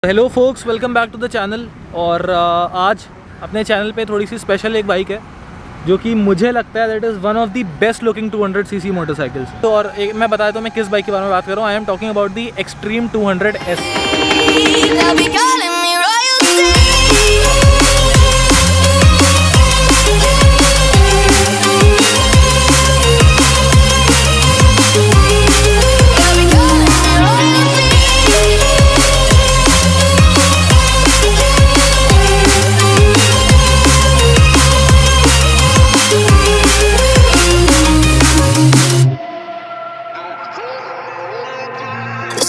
Hello folks, welcome back to the channel. और आज अपने चैनल पे थोड़ी सी स्पेशल एक बाइक है जो कि मुझे लगता है that is one of the best looking 200 CC motorcycles. तो और मैं बताया तो मैं किस बाइक के बारे में बात कर रहा हूँ। I am talking about the extreme 200S।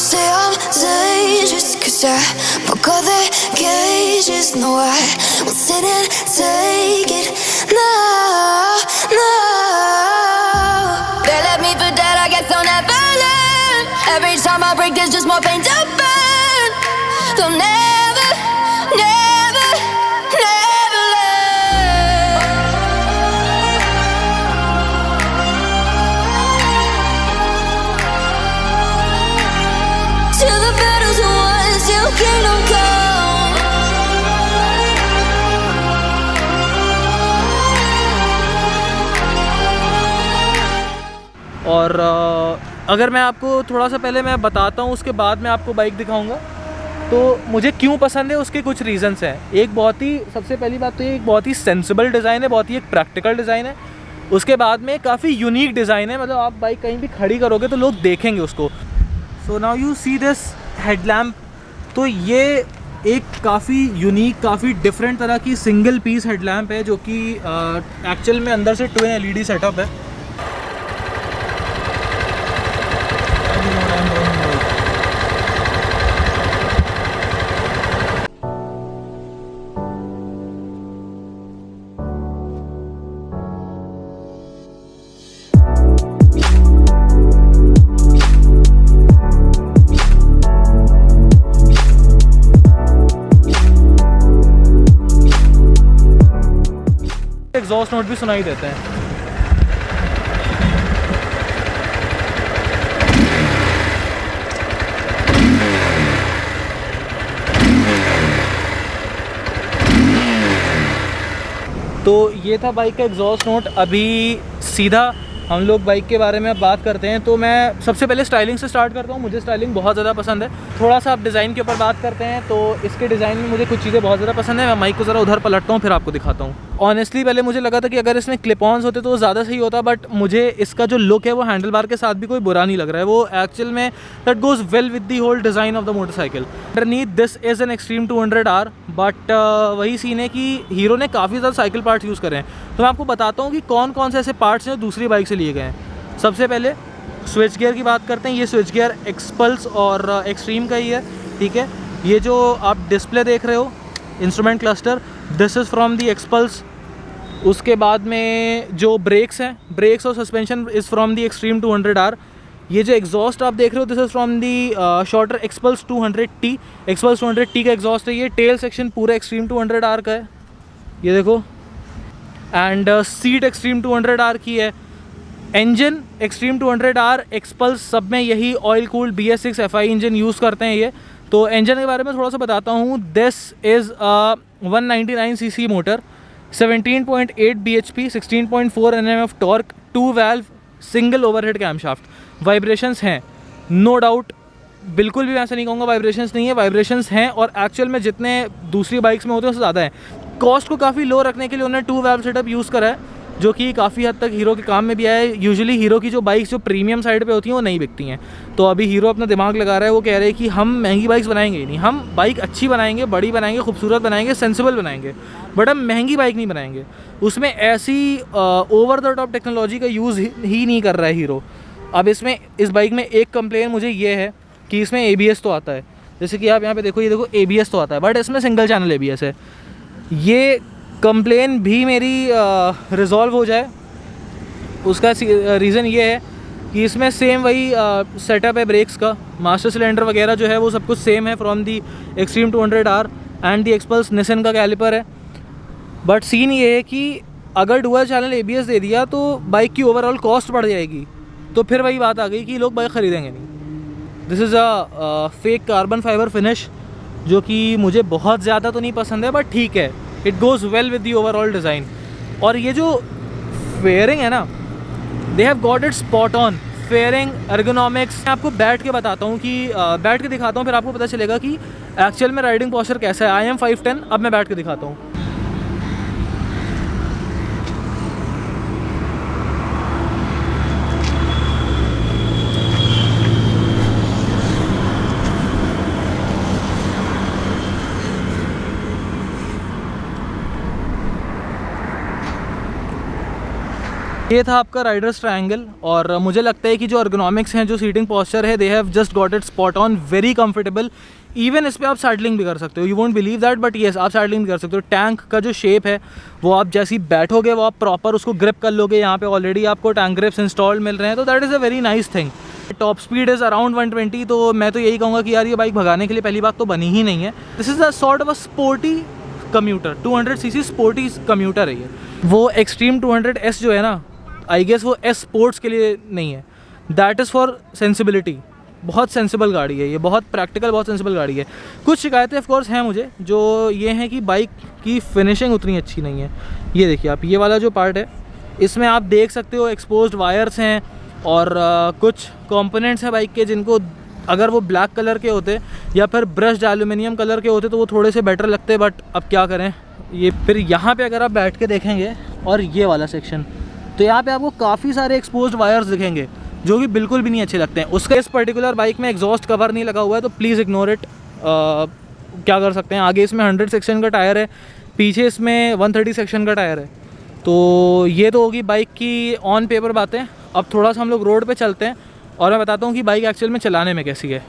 Say I'm dangerous 'cause I broke all the cages. No, I won't sit and take it. No, no. They left me for dead, I guess I'll never learn. Every time I break, there's just more pain to burn. They'll never, never, never learn. Till the battle's won, till kingdom come. और अगर मैं आपको थोड़ा सा पहले मैं बताता हूँ, उसके बाद मैं आपको बाइक दिखाऊंगा तो मुझे क्यों पसंद है, उसके कुछ रीज़न्स हैं। एक बहुत ही सबसे पहली बात तो ये एक बहुत ही सेंसिबल डिज़ाइन है, बहुत ही एक प्रैक्टिकल डिज़ाइन है। उसके बाद में काफ़ी यूनिक डिज़ाइन है, मतलब आप बाइक कहीं भी खड़ी करोगे तो लोग देखेंगे उसको। So now you see this headlamp. तो ये एक काफ़ी यूनिक, काफ़ी डिफरेंट तरह की सिंगल पीस हेडलैम्प है जो कि एक्चुअल में अंदर से ट्विन LED सेटअप है। एग्जॉस्ट नोट भी सुनाई देते हैं। तो ये था बाइक का एग्जॉस्ट नोट। अभी सीधा हम लोग बाइक के बारे में बात करते हैं। तो मैं सबसे पहले स्टाइलिंग से स्टार्ट करता हूँ। मुझे स्टाइलिंग बहुत ज़्यादा पसंद है। थोड़ा सा आप डिज़ाइन के ऊपर बात करते हैं तो इसके डिज़ाइन में मुझे कुछ चीज़ें बहुत ज़्यादा पसंद है। मैं माइक को ज़रा उधर पलटता हूँ फिर आपको दिखाता हूँ। ऑनेस्टली पहले मुझे लगा था कि अगर इसमें क्लिप ऑन्स होते तो वो ज़्यादा सही होता, बट मुझे इसका जो लुक है वो हैंडल बार के साथ भी कोई बुरा नहीं लग रहा है। वो एक्चुअल में that goes well with the whole design of the motorcycle. Underneath this is an Xtreme 200R, but वही सीन है कि हीरो ने काफ़ी ज़्यादा साइकिल पार्ट्स यूज़ करे हैं। तो मैं आपको बताता हूँ कि कौन कौन से ऐसे पार्ट्स हैं जो दूसरी बाइक से लिए गए हैं। सबसे पहले स्विच गियर की बात करते हैं। ये स्विच गियर एक्सपल्स और एक्सट्रीम का ही है, ठीक है। ये जो आप डिस्प्ले देख रहे हो, instrument cluster, this is from the XPulse. उसके बाद में जो ब्रेक्स हैं, ब्रेक्स और suspension is from the extreme 200R। ये जो एग्जॉस्ट आप देख रहे हो, this is from the shorter XPulse 200T। XPulse 200T का एग्जॉस्ट है ये। टेल सेक्शन पूरा एक्सट्रीम 200R का है, ये देखो। एंड सीट एक्सट्रीम 200R की है। इंजन एक्सट्रीम 200R एक्सपल्स सब में यही oil cooled BS6 FI engine use करते हैं ये। तो इंजन के बारे में थोड़ा सा बताता हूँ। This is 199 cc motor, 17.8 bhp, 16.4 Nm of torque, 2 valve, single overhead camshaft. Vibrations हैं, नो डाउट, बिल्कुल भी मैं ऐसा नहीं कहूँगा वाइब्रेशंस नहीं है, वाइब्रेशंस हैं और एक्चुअल में जितने दूसरी बाइक्स में होते हैं उससे ज़्यादा है। कॉस्ट को काफ़ी लो रखने के लिए उन्होंने 2 वाल्व सेटअप यूज़ करा है जो कि काफ़ी हद तक हीरो के काम में भी आया है। यूजुअली हीरो की जो बाइक्स जो प्रीमियम साइड पे होती हैं वो नहीं बिकती हैं। तो अभी हीरो अपना दिमाग लगा रहा है, वो कह रहे हैं कि हम महंगी बाइक्स बनाएंगे ही नहीं, हम बाइक अच्छी बनाएंगे, बड़ी बनाएंगे, खूबसूरत बनाएंगे, सेंसिबल बनाएंगे, बट हम महंगी बाइक नहीं बनाएंगे। उसमें ऐसी ओवर द टॉप टेक्नोलॉजी का यूज़ ही नहीं कर रहा है हीरो। अब इसमें इस बाइक में एक कंप्लेन मुझे ये है कि इसमें ABS तो आता है, जैसे कि आप यहाँ पे देखो, ये देखो ABS तो आता है, बट इसमें सिंगल चैनल ABS है। ये कंप्लेन भी मेरी रिजॉल्व हो जाए। उसका रीज़न ये है कि इसमें सेम वही सेटअप है ब्रेक्स का, मास्टर सिलेंडर वगैरह जो है वो सब कुछ सेम है from the extreme 200R and the Xpulse. Nissin का कैलिपर है, बट सीन ये है कि अगर डुअल चैनल ABS दे दिया तो बाइक की ओवरऑल कॉस्ट बढ़ जाएगी। तो फिर वही बात आ गई कि लोग बाइक ख़रीदेंगे नहीं। This is a fake carbon fibre finish जो कि मुझे बहुत ज़्यादा तो नहीं पसंद है, बट ठीक है, it goes well with the overall design. और ये जो फेयरिंग है ना, they have got it spot on. Fairing, ergonomics, मैं आपको बैठ के बताता हूँ कि बैठ के दिखाता हूँ, फिर आपको पता चलेगा कि एक्चुअल में राइडिंग पोस्चर कैसा है। आई एम 5'10", अब मैं बैठ के दिखाता हूँ। ये था आपका राइडर्स ट्रायंगल, और मुझे लगता है कि जो अर्गोनॉमिक्स हैं, जो सीटिंग पोस्चर है, they have just got it spot on, very comfortable. Even इस पर आप सैडलिंग भी कर सकते हो, you won't believe that, but yes आप सैडलिंग भी कर सकते हो। टैंक का जो शेप है वो आप जैसे ही बैठोगे वो आप प्रॉपर उसको ग्रिप कर लोगे। यहाँ पे ऑलरेडी आपको टैंक ग्रिप्स इंस्टॉल्ड मिल रहे हैं, तो that is a very nice thing. Top speed is around 120, तो मैं तो यही कहूँगा कि यार ये बाइक भगाने के लिए पहली बात तो बनी ही नहीं है। This is a sort of a sporty commuter, 200cc sporty commuter है ये। वो एक्सट्रीम 200S जो है ना, आई गेस वो एस स्पोर्ट्स के लिए नहीं है, दैट इज़ फॉर सेंसिबिलिटी। बहुत सेंसिबल गाड़ी है ये, बहुत प्रैक्टिकल, बहुत सेंसिबल गाड़ी है। कुछ शिकायतें ऑफ कोर्स हैं मुझे, जो ये हैं कि बाइक की फिनिशिंग उतनी अच्छी नहीं है। ये देखिए आप, ये वाला जो पार्ट है, इसमें आप देख सकते हो एक्सपोज्ड वायर्स हैं, और कुछ कंपोनेंट्स हैं बाइक के जिनको अगर वो ब्लैक कलर के होते या फिर ब्रश्ड एल्यूमिनियम कलर के होते तो वो थोड़े से बेटर लगते, बट अब क्या करें। ये फिर यहाँ पे अगर आप बैठ के देखेंगे, और ये वाला सेक्शन, तो यहाँ पे आपको काफ़ी सारे एक्सपोज्ड वायर्स दिखेंगे जो कि बिल्कुल भी नहीं अच्छे लगते हैं। उसका इस पर्टिकुलर बाइक में एग्जॉस्ट कवर नहीं लगा हुआ है, तो प्लीज़ इग्नोर इट। क्या कर सकते हैं, आगे इसमें 100 सेक्शन का टायर है, पीछे इसमें 130 सेक्शन का टायर है। तो ये तो होगी बाइक की ऑन पेपर बातें। अब थोड़ा सा हम लोग रोड पे चलते हैं और मैं बताता हूँ कि बाइक एक्चुअल में चलाने में कैसी है।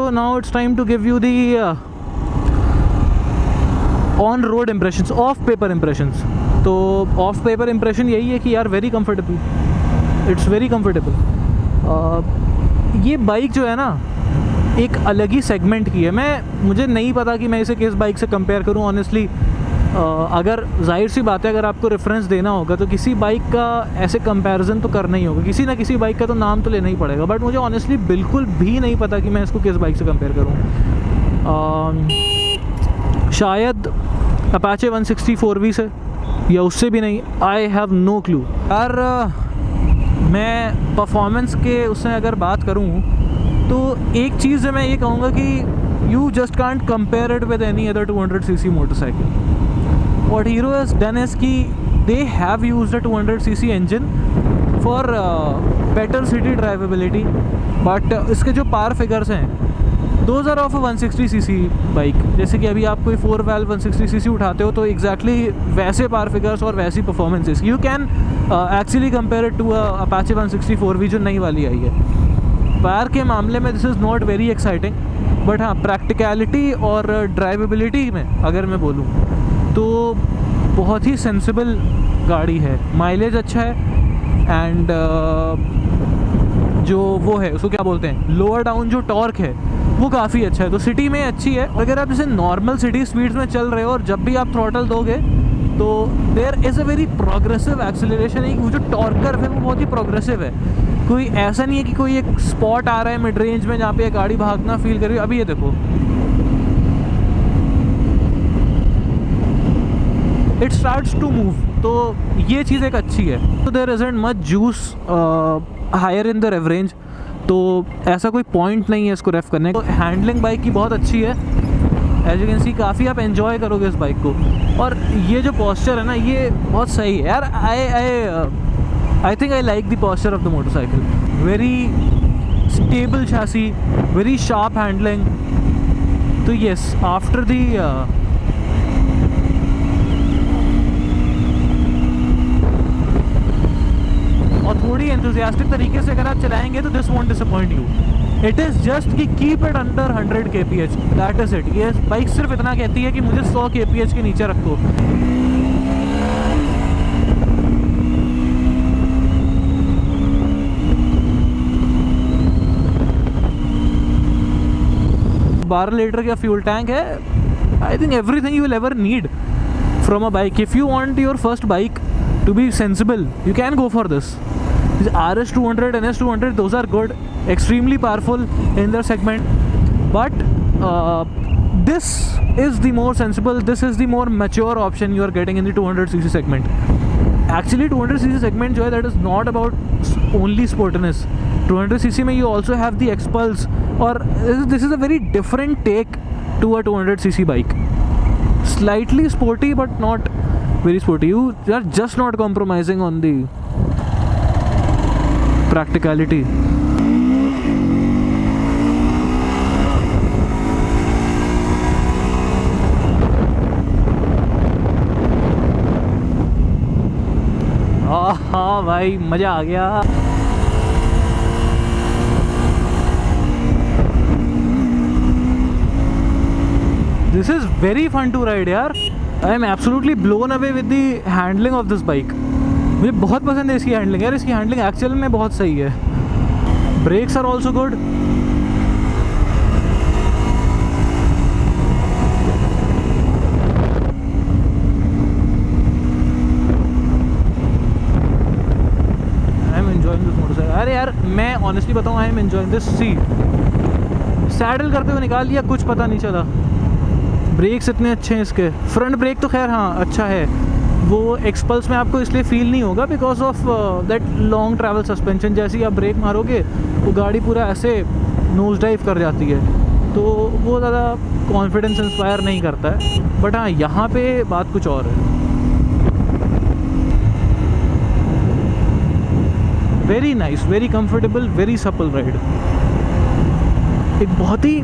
Now it's time to give you the on road impressions, off paper impressions। तो off paper impression यही है कि यार very comfortable, it's very comfortable. ये बाइक जो है ना एक अलग ही सेगमेंट की है। मुझे नहीं पता कि मैं इसे किस बाइक से कंपेयर करूं ऑनेस्टली। अगर जाहिर सी बात है, अगर आपको रेफरेंस देना होगा तो किसी बाइक का ऐसे कंपैरिजन तो करना ही होगा, किसी ना किसी बाइक का तो नाम तो लेना ही पड़ेगा। बट मुझे ऑनेस्टली बिल्कुल भी नहीं पता कि मैं इसको किस बाइक से कंपेयर करूं। शायद अपाचे 160 4V से, या उससे भी नहीं, आई हैव नो क्लू। यार मैं परफॉर्मेंस के उससे अगर बात करूं तो एक चीज़ मैं ये कहूँगा कि you just can't compare it with any other 200cc motorcycle. What Hero has done is कि they have used a 200cc engine for better city drivability, but इसके जो पावर फिगर्स हैं those are of a 160cc bike. जैसे कि अभी आप कोई 4 valve 160cc उठाते हो तो exactly वैसे पावर फिगर्स और वैसी performances you can actually compare it to Apache 160 4V जो नई वाली आई है। पावर के मामले में this is not very exciting, but हाँ प्रैक्टिकलिटी और ड्राइवेबिलिटी में अगर मैं बोलूँ तो बहुत ही सेंसिबल गाड़ी है। माइलेज अच्छा है, एंड जो वो है उसको क्या बोलते हैं, लोअर डाउन जो टॉर्क है वो काफ़ी अच्छा है। तो सिटी में अच्छी है। अगर आप जैसे नॉर्मल सिटी स्पीड्स में चल रहे हो और जब भी आप थ्रॉटल दोगे तो there is a very progressive acceleration. एक वो जो टॉर्कर है वो बहुत ही प्रोग्रेसिव है। कोई ऐसा नहीं है कि कोई एक स्पॉट आ रहा है मिड रेंज में जहाँ पे गाड़ी भागना फील कर रही है। अभी ये देखो, इट स्टार्ट्स टू मूव, तो ये चीज़ एक अच्छी है। तो there isn't much juice higher in the rev range, तो ऐसा कोई पॉइंट नहीं है इसको रेफ करने को। हैंडलिंग बाइक की बहुत अच्छी है, एज यू कैन सी काफ़ी आप एंजॉय करोगे इस बाइक को। और ये जो पोस्चर है ना ये बहुत सही है यार। I think I like the posture of the motorcycle. Very stable chassis, very sharp handling. तो येस, आफ्टर द और थोड़ी एंथुसियास्टिक तरीके से अगर आप चलाएंगे तो this won't disappoint you. It is just कि keep it under 100 kph, that is it. ये बाइक सिर्फ इतना कहती है कि मुझे 100 kph के नीचे रखो। 12 लीटर का फ्यूल टैंक है. I think everything you will ever need from a bike. If you want your first bike to be sensible, you can go for this. This RS200 and NS200, those are good, extremely powerful in their segment, but this is the more sensible, this is the more mature option you are getting in the 200cc segment. Actually 200cc segment जो है, that is not about only sportiness. 200cc में you also have the X-Pulse, और this is a very different take to a 200cc bike. Slightly sporty but not very sporty. You are just not compromising on the practicality. हाँ भाई, मज़ा आ गया. This is very fun to ride यार. I am absolutely blown away with the handling of this bike. मुझे बहुत पसंद है इसकी हैंडलिंग यार. इसकी हैंडलिंग एक्चुअल में बहुत सही है. Brakes are also good. I am enjoying this motorcycle. अरे यार मैं ऑनेस्टली बताऊँ, I am enjoying this. Saddle करते हुए निकाल लिया, कुछ पता नहीं चला. ब्रेक्स इतने अच्छे हैं इसके. फ्रंट ब्रेक तो खैर हाँ अच्छा है. वो एक्सपल्स में आपको इसलिए फील नहीं होगा because of that long travel suspension. जैसे ही आप ब्रेक मारोगे वो गाड़ी पूरा ऐसे नोज डाइव कर जाती है, तो वो ज़्यादा कॉन्फिडेंस इंस्पायर नहीं करता है. बट हाँ, यहाँ पे बात कुछ और है. Very nice, very comfortable, very supple ride. एक बहुत ही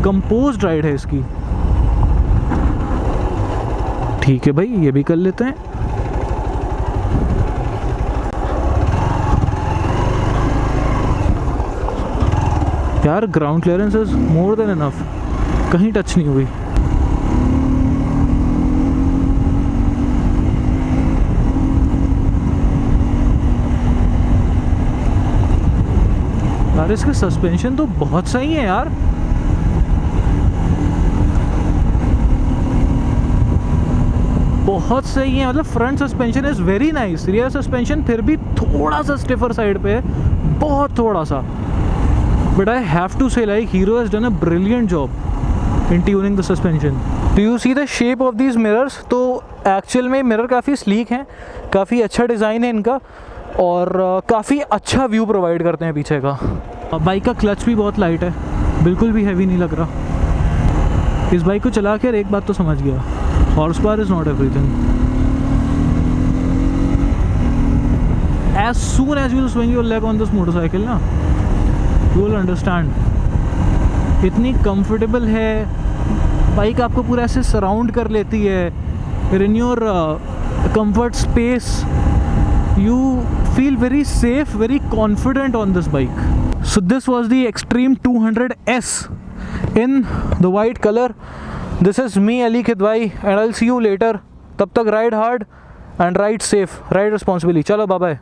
कंपोज्ड राइड है इसकी. ठीक है भाई, ये भी कर लेते हैं. यार ground clearance is more than enough. कहीं टच नहीं हुई. यार इसके सस्पेंशन तो बहुत सही है यार. बहुत सही है. मतलब front suspension is very nice. Rear suspension फिर भी थोड़ा सा स्टिफर साइड पे है, बहुत थोड़ा सा. बट आई हैव टू से like hero has done a brilliant job in tuning the suspension. Do you see the shape of these mirrors? तो एक्चुअल में मिरर काफ़ी स्लीक हैं, काफ़ी अच्छा डिज़ाइन है इनका, और काफ़ी अच्छा व्यू प्रोवाइड करते हैं पीछे का. बाइक का क्लच भी बहुत लाइट है, बिल्कुल भी हैवी नहीं लग रहा. इस बाइक को चला कर एक बात तो समझ गया, horsepower is not everything. As soon as you swing your leg on this motorcycle ना, you will understand. इतनी comfortable है बाइक, आपको पूरा ऐसे सराउंड कर लेती है. In your comfort space, you feel very safe, very confident on this bike. So this was the Xtreme 200S in the white color. This is me, Ali Kidwai, and I'll see you later. तब तक ride hard and ride safe, ride responsibly. चलो, bye bye.